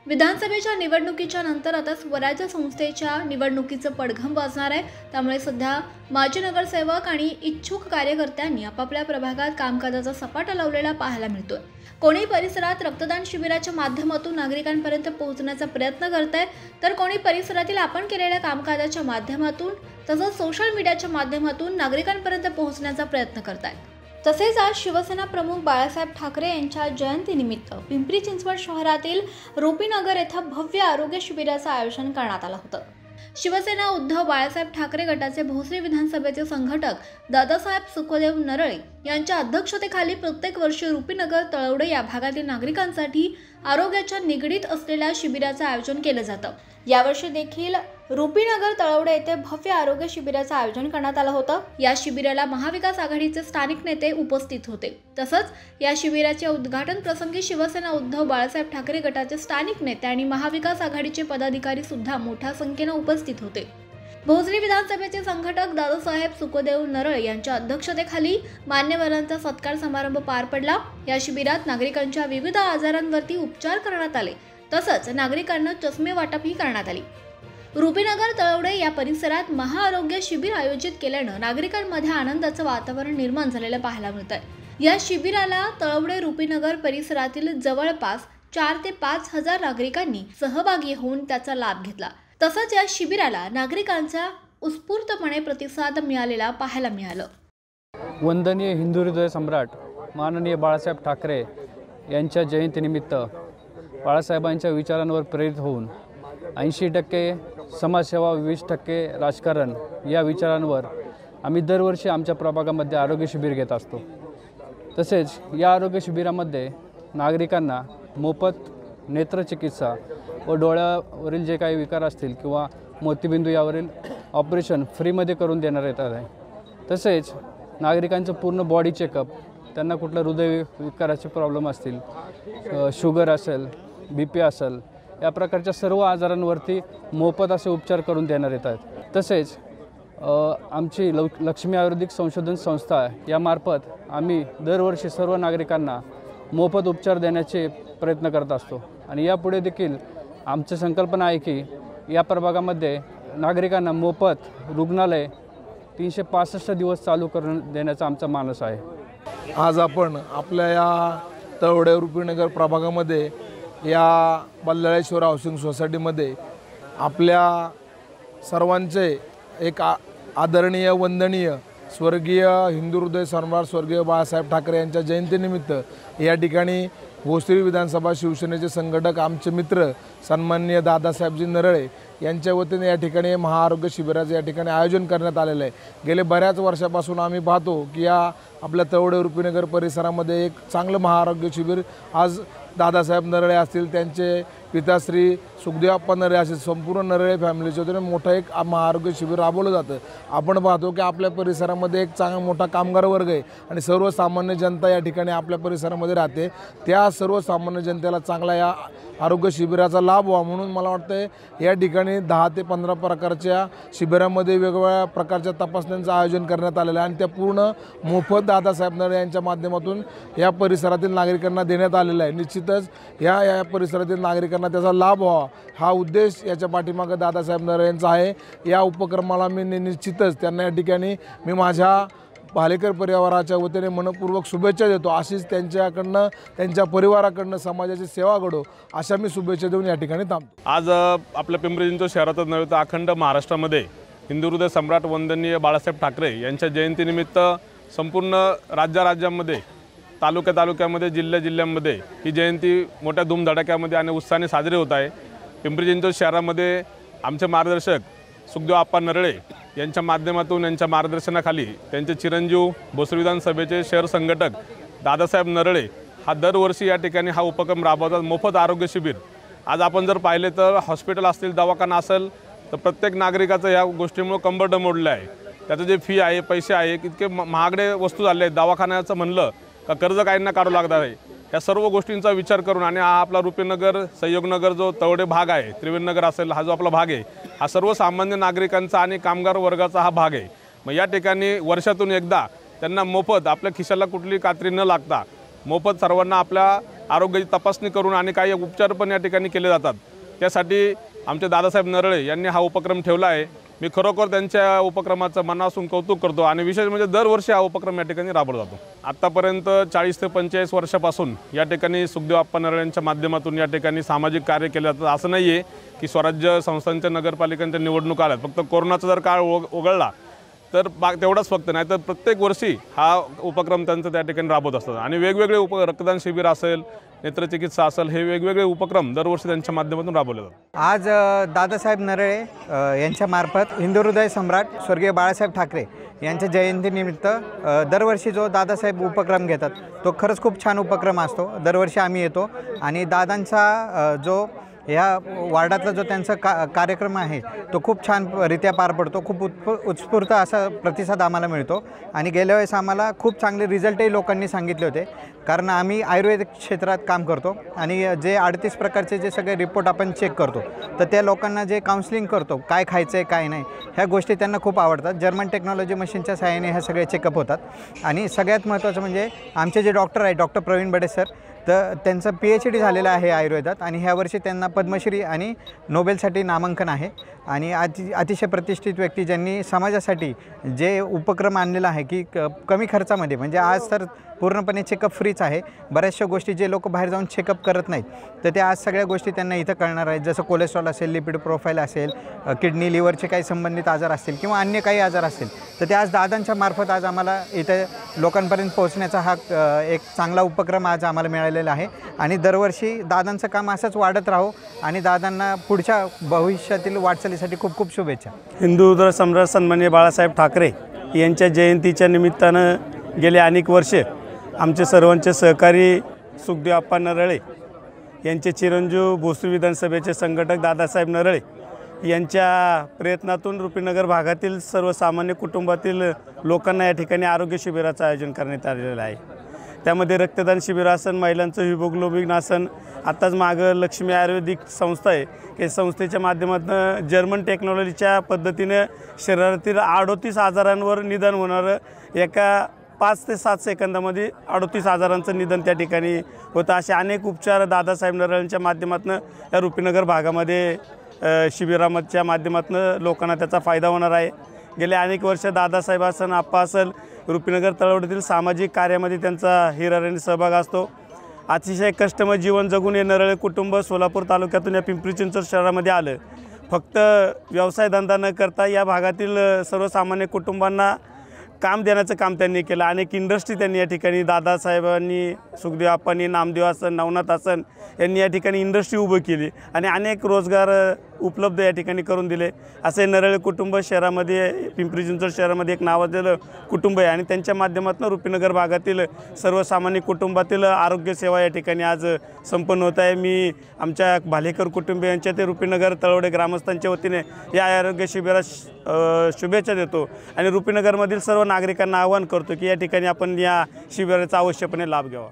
विधानसभेच्या निवडणुकीच्या नंतर आता स्वराज्य संस्थेच्या निवडणुकीचं पडघम वाजणार आहे। त्यामुळे सध्या माजी नगरसेवक आणि इच्छुक कार्यकर्त्यांनी आपापल्या प्रभागात कामकाजाचा सपाटा लावलेला पाहायला मिळतोय। कोणी परिसरात रक्तदान शिबिराच्या माध्यमातून नागरिकांपर्यंत पोहोचण्याचा प्रयत्न करतंय, तर कोणी परिसरातील आपण केलेल्या कामकाजाच्या माध्यमातून तसंच सोशल मीडियाच्या माध्यमातून नागरिकांपर्यंत पोहोचण्याचा प्रयत्न करतायत। तसेच आज शिवसेना प्रमुख बाळासाहेब ठाकरे यांच्या जयंतीनिमित्त पिंपरी चिंचवड शहरातील रुपीनगर येथे भव्य आरोग्य शिबिराचं आयोजन करण्यात आलं होतं। शिवसेना उद्धव बाळासाहेब ठाकरे गटाचे भोसरी विधानसभेचे संघटक दादासाहेब सुखदेव नरळे यांच्या अध्यक्षतेखाली प्रत्येक वर्षी रुपीनगर तळवडे या भागातील नागरिकांसाठी आरोग्याच्या निगडीत असलेल्या शिबिराचं आयोजन केलं जातं। यावर्षी देखील रुपीनगर तळवडे येथे भव्य आरोग्य शिबिराचं आयोजन करण्यात आलं होतं। या शिबिराला महाविकास आघाडीचे स्थानिक नेते उपस्थित होते। तसंच या शिबिराच्या उद्घाटन प्रसंगी शिवसेना उद्धव बाळासाहेब ठाकरे गटाचे स्थानिक नेते आणि महाविकास आघाडीचे पदाधिकारी सुद्धा मोठ्या संख्येने उपस्थित होते। भोसरी विधानसभेचे संघटक दादासाहेब सुखदेव नरळे यांच्या अध्यक्षतेखाली मान्यवरांचा सत्कार समारंभ पार पडला। या शिबिरात नागरिकांच्या विविध आजारांवरती उपचार करण्यात आले, तसंच नागरिकांना चष्मे वाटपही करण्यात आली। रुपीनगर तळवडे या परिसरात महाआरोग्य शिबिर आयोजित केल्यानं नागरिकांमध्ये आनंदाचं वातावरण निर्माण झालेलं पाहायला मिळतंय। या शिबिराला तळवडे रुपीनगर परिसरातील जवळपास 4 ते 5 हजार नागरिकांनी सहभागी होऊन त्याचा लाभ घेतला। तसंच या शिबिराला नागरिकांचा उत्स्फूर्तपणे प्रतिसाद मिळालेला पाहायला मिळालं। वंदनीय हिंदू हृदय सम्राट माननीय बाळासाहेब ठाकरे यांच्या जयंतीनिमित्त बाळासाहेबांच्या विचारांवर प्रेरित होऊन 80% समाजसेवा 20% राजकारण या विचारांवर आम्ही दरवर्षी आमच्या प्रभागामध्ये आरोग्य शिबिर घेत असतो। तसेच या आरोग्य शिबिरामध्ये नागरिकांना मोफत नेत्रचिकित्सा व डोळ्यावरील जे काही विकार असतील किंवा मोतीबिंदू यावरील ऑपरेशन फ्रीमध्ये करून देण्यात येत आहे। तसेच नागरिकांचं पूर्ण बॉडी चेकअप, त्यांना कुठलं हृदय विकाराचे प्रॉब्लेम असतील, शुगर असेल, BP असेल, या प्रकारच्या सर्व आजारांवरती मोफत असे उपचार करून देण्यात येत आहेत। तसेच आमची लक्ष्मी आयुर्वेदिक संशोधन संस्था यामार्फत आम्ही दरवर्षी सर्व नागरिकांना मोफत उपचार देण्याचे प्रयत्न करत असतो आणि यापुढे देखील आमची संकल्पना आहे की या प्रभागामध्ये नागरिकांना मोफत रुग्णालय 365 दिवस चालू करून देण्याचा आमचा मानस आहे। आज आपण आपल्या या तळवडे रुपीनगर प्रभागामध्ये या बल्लाळेश्वर हाऊसिंग सोसायटीमध्ये आपल्या सर्वांचे एक आदरणीय वंदनीय स्वर्गीय हिंदू हृदय सम्राट स्वर्गीय बाळासाहेब ठाकरे यांच्या जयंतीनिमित्त या ठिकाणी भोसरी विधानसभा शिवसेनेचे संघटक आमचे मित्र सन्माननीय दादासाहेबजी नरळे यांच्या वतीने या ठिकाणी महाआरोग्य शिबिराचं या ठिकाणी आयोजन करण्यात आलेलं आहे। गेले बऱ्याच वर्षापासून आम्ही पाहतो की या आपल्या तळवडे रुपीनगर परिसरामध्ये एक चांगलं महाआरोग्य शिबिर आज दादासाहेब नरळे असतील, त्यांचे पिताश्री सुखदेवप्पा नरळे असतील, संपूर्ण नरळे फॅमिलीच्या वतीने मोठं एक महाआरोग्य शिबिर राबवलं जातं। आपण पाहतो की आपल्या परिसरामध्ये एक चांगला मोठा कामगार वर्ग आहे आणि सर्वसामान्य जनता या ठिकाणी आपल्या परिसरामध्ये राहते। त्या सर्वसामान्य जनतेला चांगला या आरोग्य शिबिराचा लाभ व्हावा म्हणून मला वाटतं या ठिकाणी 10 ते 15 प्रकारच्या शिबिरामध्ये वेगवेगळ्या प्रकारच्या तपासण्यांचं आयोजन करण्यात आलेलं आहे आणि त्या पूर्ण मोफत दादासाहेब नरळे यांच्या माध्यमातून या परिसरातील नागरिकांना देण्यात आलेला आहे। निश्चितच या परिसरातील नागरिकांना त्याचा लाभ व्हावा हा उद्देश याच्या पाठीमागे दादासाहेब नरळे यांचा आहे। या उपक्रमाला मी निश्चितच त्यांना या ठिकाणी मी माझ्या भालेकर परिवाराच्या वतीने मनपूर्वक शुभेच्छा देतो। अशीच त्यांच्याकडनं त्यांच्या परिवाराकडनं समाजाची सेवा घडो अशा मी शुभेच्छा देऊन या ठिकाणी थांबतो। आज आपल्या पिंपरी चिंचवड शहरातच नव्हे तर अखंड महाराष्ट्रामध्ये हिंदू हृदय सम्राट वंदनीय बाळासाहेब ठाकरे यांच्या जयंतीनिमित्त संपूर्ण राज्यामध्ये तालुक्यामध्ये जिल्ह्यामध्ये ही जयंती मोठ्या धूमधडाक्यामध्ये आणि उत्साहाने साजरी होत आहे। पिंपरी चिंचवड शहरामध्ये आमचे मार्गदर्शक सुखदेवप्पा नरळे यांच्या माध्यमातून यांच्या मार्गदर्शनाखाली त्यांचे चिरंजीव भोसरी विधानसभेचे शहर संघटक दादासाहेब नरळे हा दरवर्षी या ठिकाणी हा उपक्रम राबवतात, मोफत आरोग्य शिबिर। आज आपण जर पाहिले तर हॉस्पिटल असतील, दवाखाना असेल तर प्रत्येक नागरिकाचं या गोष्टीमुळे कंबरडं मोडलं आहे। त्याचं जे फी आहे, पैसे आहे, इतके महागडे वस्तू झाले आहेत। दवाखान्याचं म्हणलं का कर्ज काहींना काढू लागणार आहे। या सर्व गोष्टींचा विचार करून आणि हा आपला रुपीनगर सहयोगनगर जो तळवडे भाग आहे, त्रिवेणनगर असेल, हा जो आपला भाग आहे हा सर्वसामान्य नागरिकांचा आणि कामगार वर्गाचा हा भाग आहे। मग या ठिकाणी वर्षातून एकदा त्यांना मोफत आपल्या खिशाला कुठली कात्री न लागता मोफत सर्वांना आपल्या आरोग्याची तपासणी करून आणि काही उपचार पण या ठिकाणी केले जातात। त्यासाठी आमचे दादासाहेब नरळे यांनी हा उपक्रम ठेवला आहे। मी खरोखर त्यांच्या उपक्रमाचं मनापासून कौतुक करतो आणि विशेष म्हणजे दरवर्षी हा उपक्रम या ठिकाणी राबवला जातो। आत्तापर्यंत 40 ते 45 वर्षापासून या ठिकाणी सुखदेव आप्पा नरळे यांच्या माध्यमातून या ठिकाणी सामाजिक कार्य केले जातं। असं नाही आहे की स्वराज्य संस्थांच्या नगरपालिकांच्या निवडणुका आल्यात, फक्त कोरोनाचा जर काळ उघडला तर तेवढाच फक्त नाही तर प्रत्येक वर्षी हा उपक्रम त्यांचं त्या ठिकाणी राबवत असतात आणि वेगवेगळे रक्तदान शिबिर असेल, नेत्रचिकित्सा असेल, हे वेगवेगळे उपक्रम दरवर्षी त्यांच्या माध्यमातून राबवले जातात। आज दादासाहेब नरळे यांच्या मार्फत हिंदू हृदय सम्राट स्वर्गीय बाळासाहेब ठाकरे यांच्या जयंतीनिमित्त दरवर्षी जो दादासाहेब उपक्रम घेतात तो खरंच खूप छान उपक्रम असतो। दरवर्षी आम्ही येतो आणि दादांचा जो ह्या वार्डातला जो त्यांचा कार्यक्रम आहे तो खूप छान रित्या पार पडतो। खूप उत्स्फूर्त असा प्रतिसाद आम्हाला मिळतो आणि गेल्या वेळेस आम्हाला खूप चांगले रिझल्टही लोकांनी सांगितले होते, कारण आम्ही आयुर्वेदिक क्षेत्रात काम करतो आणि जे 38 प्रकारचे जे सगळे रिपोर्ट आपण चेक करतो तर त्या लोकांना जे काउन्सिलिंग करतो, काय खायचं आहे काय नाही, ह्या गोष्टी त्यांना खूप आवडतात। जर्मन टेक्नॉलॉजी मशीनच्या सहाय्याने ह्या सगळे चेकअप होतात आणि सगळ्यात महत्त्वाचं म्हणजे आमचे जे डॉक्टर आहे डॉक्टर प्रवीण बडे सर, तर त्यांचं PhD झालेलं आहे आयुर्वेदात आणि ह्या वर्षी त्यांना पद्मश्री आणि नोबेलसाठी नामांकन आहे आणि अतिशय प्रतिष्ठित व्यक्ती ज्यांनी समाजासाठी जे उपक्रम आणलेला आहे की कमी खर्चामध्ये, म्हणजे आज तर पूर्णपणे चेकअप फ्रीच आहे। बऱ्याचशा गोष्टी जे लोक बाहेर जाऊन चेकअप करत नाहीत तर त्या आज सगळ्या गोष्टी त्यांना इथं कळणार आहेत, जसं कोलेस्ट्रॉल असेल, लिपिड प्रोफाईल असेल, किडनी लिव्हरचे काही संबंधित आजार असतील किंवा अन्य काही आजार असतील तर ते आज दादांच्या मार्फत आज आम्हाला इथे लोकांपर्यंत पोहोचण्याचा हा एक चांगला उपक्रम आज आम्हाला मिळालेला आहे आणि दरवर्षी दादांचं काम असंच वाढत राहो आणि दादांना पुढच्या भविष्यातील वाटचालीसाठी खूप खूप शुभेच्छा। हिंदू हृदय सम्राट सन्माननीय बाळासाहेब ठाकरे यांच्या जयंतीच्या निमित्तानं गेले अनेक वर्षे आमचे सर्वांचे सहकारी सुखदेव आप्पा नरळे यांचे चिरंजीव भोसरी विधानसभेचे संघटक दादासाहेब नरळे यांच्या प्रयत्नातून रुपीनगर भागातील सर्वसामान्य कुटुंबातील लोकांना या ठिकाणी आरोग्य शिबिराचं आयोजन करण्यात आलेलं आहे। त्यामध्ये रक्तदान शिबिर असन, महिलांचं हिमोग्लोबिन असन, आत्ताच मागं लक्ष्मी आयुर्वेदिक संस्था आहे की संस्थेच्या माध्यमातून जर्मन टेक्नॉलॉजीच्या पद्धतीने शरीरातील 38 आजारांवर निदान होणारं एका 5 ते 7 सेकंदामध्ये 38 आजारांचं निदान त्या ठिकाणी होतं। असे अनेक उपचार दादासाहेब नरळेंच्या माध्यमातून या रुपीनगर भागामध्ये शिबिराच्या माध्यमातून लोकांना त्याचा फायदा होणार आहे। गेले अनेक वर्ष दादासाहेब असन, आप्पा असेल, रुपीनगर तळवडीतील सामाजिक कार्यामध्ये त्यांचा हिराऱ्याने सहभाग असतो। अतिशय कष्टमय जीवन जगून हे नरळे कुटुंब सोलापूर तालुक्यातून या पिंपरी चिंचवड शहरामध्ये आलं। फक्त व्यवसाय धंदा न करता या भागातील सर्वसामान्य कुटुंबांना काम देण्याचं काम त्यांनी केलं। अनेक इंडस्ट्री त्यांनी या ठिकाणी दादासाहेबांनी, सुखदेव आप्पांनी, नामदेव आसन, नवनाथ आसन यांनी या ठिकाणी इंडस्ट्री उभं केली आणि अनेक रोजगार उपलब्ध या ठिकाणी करून दिले। असे नरळे कुटुंब शहरामध्ये, पिंपरी चिंचवड शहरामध्ये एक नावाजलेलं कुटुंब आहे आणि त्यांच्या माध्यमातून रुपीनगर भागातील सर्वसामान्य कुटुंबातील आरोग्य सेवा या ठिकाणी आज संपन्न होत आहे। मी आमच्या भालेकर कुटुंबियांच्या ते रुपीनगर तळवडे ग्रामस्थांच्या वतीने या आरोग्य शिबिरास शुभेच्छा देतो आणि रुपीनगरमधील सर्व नागरिकांना आवाहन करतो की या ठिकाणी आपण या शिबिराचा अवश्यपणे लाभ घ्यावा।